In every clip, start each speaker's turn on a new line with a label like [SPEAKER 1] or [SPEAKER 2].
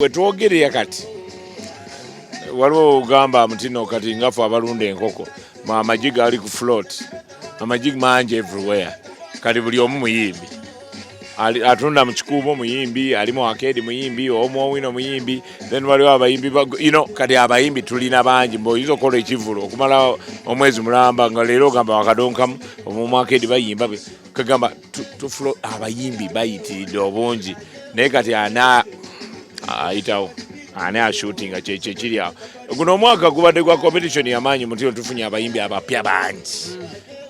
[SPEAKER 1] Wetwogerera kati waliwo ugamba mutino kati ngafu abalunda enkoko amagi gali ku float amagi mangi everywhere kati buli omu muyimbi atunda mu kikuubo muyimbi alimu arcade muyimbi omwowino muyimbi then waliwo abayimbi kati abayimbi tulina bangi mboyizo kola ekivulo okumala omwezi mulamba nga leero gamba wakadonkamu omu arcade bayimba kagamba tufulo abayimbi bayitiridde obungi naye kati ayitawo ani ashootinga kyekyo kiri awo guno omwaka gubadde gwa competition y'amaanyi mutino tufunye abayimbi abapya bangi.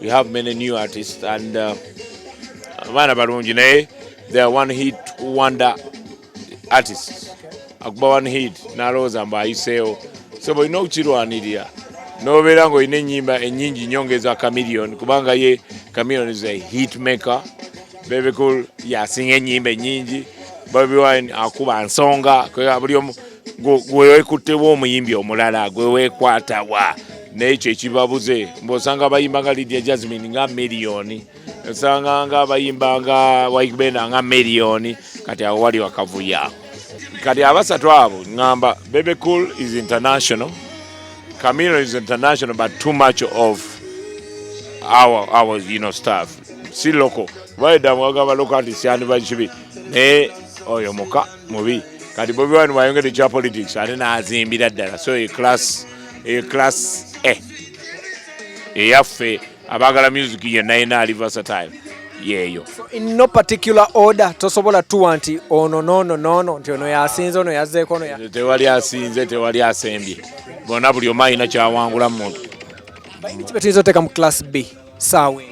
[SPEAKER 1] We have many new artists and abaana balungi naye they are one hit wonder artists akuba one hit n'alowooza mbu ayiseewo so bwolina okukirwanirira n'obeera ng'olina ennyimba ennyingi nyongeza Chameleone kubanga ye Chameleone is a hit maker. Bebe Cool yasinga ennyimba ennyingi Bobi Wine akuba nsonga buli omu gwe wekuttewo omuyimbi omulala gwe weekwatawa n'ekyo ekibabuze mbw'osanga abayimba nga Lydia Jasmine nga miliyoni osanga nga abayimba nga Waikibenda nga miliyoni kati awo wali wakavuya kati abasatu abo ngamba Bebe Cool is international, Chameleone is international but too much of our stuff si local baida mwagaba local artists yani bachibi ne oyo muka mubi kati Bobi Wine wayongedde kya politics ate n'azimbira ddala so a class eyaffe abagala music yenna ali versatile yeeyo.
[SPEAKER 2] So in no particular order tosobola tuwa nti ono nono nti ono yasinze ono yazzeeko ono
[SPEAKER 1] tewali asinze tewali asembye bonna buli omu alina kyawangula mu muntu.
[SPEAKER 2] Bayimbi ki be tuyinza oteeka mu class B saawe?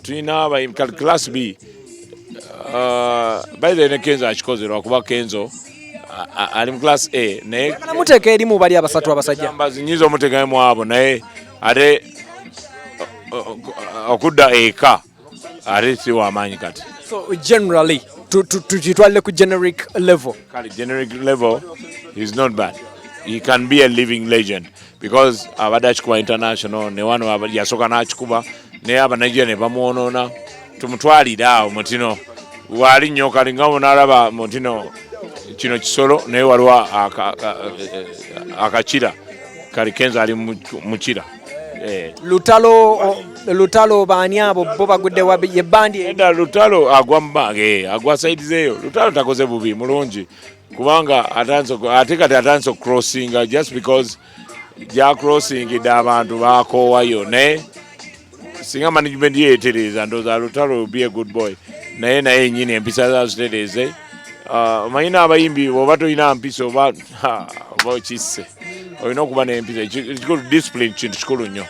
[SPEAKER 1] Tulina abayimbi kati class B by the way Kenzo akikoze lwakuba Kenzo ali mu class A naye
[SPEAKER 2] muteeka erimu bali abasatu abasajja
[SPEAKER 1] zinyiza omuteekamu abo naye ate okudda eka ate si w'amaanyi kati.
[SPEAKER 2] So generally tukitwalire ku generic level.
[SPEAKER 1] Kali generic level is not bad. He can be a living legend because abadde akikuba international ne wano yasooka n'akikuba naye abanigeria ne bamwonoona tumutwalire awo mutino wali nnyo kali nga bonalaba mutino kino kisolo naye waliwo akakira kali Kenzo ali mukira.
[SPEAKER 2] Lutalo baani abo bo bagudde ye bandi
[SPEAKER 1] enda Lutalo agwa side zeeyo Lutalo takoze bubi mulungi kubanga ate kati atanze crossing just because ja crossing abantu bakoowayo naye singa management yeetereza ndooza Lutalo will be a good boy naye nyini empisa zazitereze omanyina abayimbi oba tolina mpisa oba okisse olina okuba n'empisa discipline kintu kikulu nnyo.